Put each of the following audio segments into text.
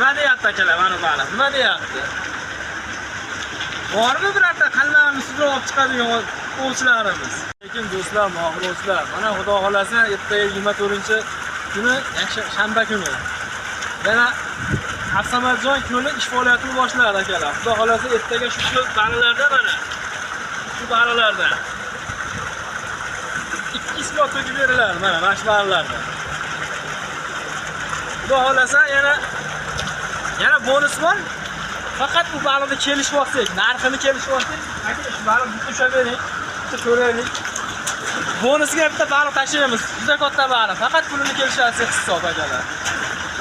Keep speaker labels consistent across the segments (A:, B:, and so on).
A: Nima deyapti akalar, mana baliq? Nima deyapti? Bormi birorta qalbimizni suvga olib chiqadigan ovchilarimiz? Lekin do'stlar, mohirlar, mana Xudo xolasa ertaga 24-kuni, shanba kuni. Yana Afsamatjon ko'li ish faoliyatini boshlaydi akalar. Xudo xolasa ertaga shu baliqlarda mana shu baliqlardan 2 kilo to'kib beriladi mana shu baliqlarda. Xudo xolasa yana bonus bor. Faqat bu baliqni kelishib olsak, narxini kelishib olsak, aka shu baliqni ushlab bering, bitta ko'raylik. Bonusga bitta baliq tashlaymiz. Juda katta baliq. Faqat pulini kelishib olsak hisob akalar.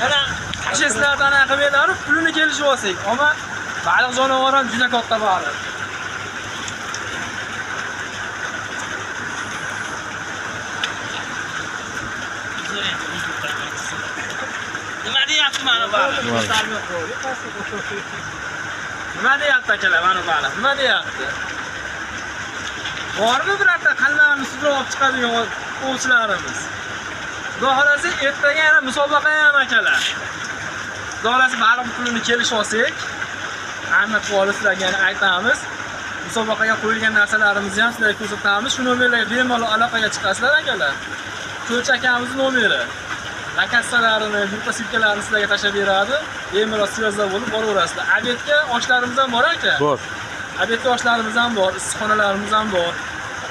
A: Yana tashlasizlardan qilmaylar, pulini kelishib olsak, ammo baliq jonivor ham juda katta baliq. Nima deyapti mana baliq? Nima deyapti akalar mana baliq? Nima deyapti? Bormi birorta qalbimizni suvga olib chiqadigan ovchilarimiz? Xudo xolasa ertaga yana musobaqa ham akalar. Xudo xolasa baliq pulini kelishib olsak, Ahmad Voli sizlarga yana aytamiz. Musobaqaga qo'yilgan narsalarimizni ham sizlarga ko'rsatamiz. Shu nomerlarga bemalol aloqaga chiqasizlar akalar. Ko'ch akamizning nomeri. Lakassalarini, yurtqa silkalarini sizlarga tashab beradi. Bemalol svязda bo'lib boraverasizlar. Obedga oshlarimiz ham bor aka.
B: Bor.
A: Obedga oshlarimiz ham bor, issiqxonalarimiz ham bor.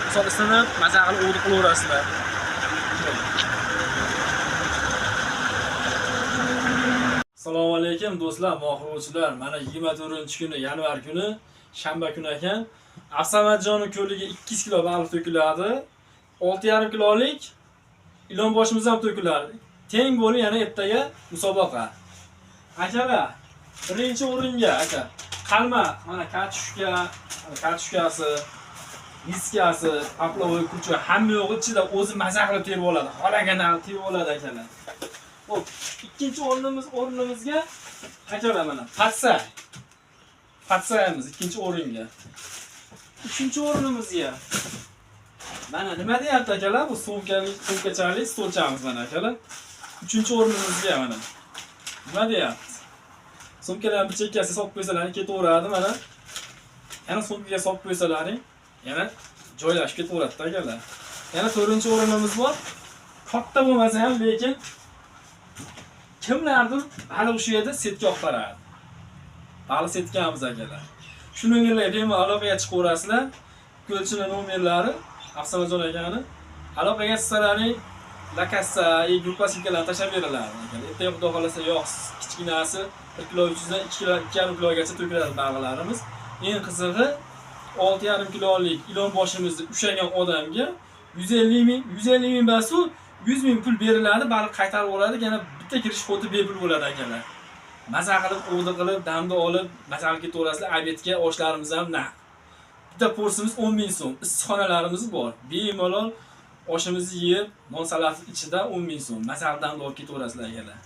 A: Misol isinib, maza qilib o'g'ri qilaverasizlar. Assalomu alaykum do'stlar, mohirchilar. Mana 24-kuni yanvar kuni, shanba kuni ekan, Afsamatjonning ko'liga 2 kilo baliq to'kiladi. 6,5 kilolik ilon boshimiz ham to'kiladi. Teng bo'lib yana ertaga musobaqa. Akalar, birinchi o'ringa aka qalma, mana katushkasi, miskasi, paplovoy kuchi hamma yo'q ichida o'zi maza qilib terib oladi. Xolagan terib oladi akalar. Xo'p, ikkinchi o'rnimizga akalar mana patsayamiz ikkinchi o'ringa. Uchinchi o'rnimizga mana nima deyapti akalar? Bu sumkachalik stolchamiz mana akalar. Uchinchi o'rnimizga mana. Nima deyapti? Sumkalarni bir chekkasiga solib qo'ysalaring ketaveradi mana. Yana sumkaga solib qo'ysalaring yana joylashib ketaveradi akalar. Yana 4-o'rinimiz bor. Katta bo'lmasa ham, lekin kimlardir baliq shu yerda setga olib boradi. Baliq setkamiz akalar. Shu nomerlarga bemalol aloqaga chiqaverasizlar. Ko'lchining nomerlari Afsamatjon akani aloqaga chiqsalaring lakassa, yurtqa silkalarni tashab beriladi. Ertaga Xudo xolasa yo'q, kichkinasi 1 kilo 300 dan 2 kilo 2,5 kilogacha to'kiladi baliqlarimiz. Eng qizig'i 6,5 kilolik ilon boshimizni ushlagan odamga 150 ming basu 100 ming pul beriladi, baliq qaytarib oladi, yana bitta kirish xoti bepul bo'ladi akalar. Maza qilib, o'g'di qilib, damda olib, maza qilib ketaverasizlar. Obedga oshlarimiz ham naq. Bitta porsimiz 10 ming so'm. Issiqxonalarimiz bor. Bemalol oshimizni yeb, non salat ichida 10 ming so'm. Maza qilib damda olib ketaverasizlar akalar.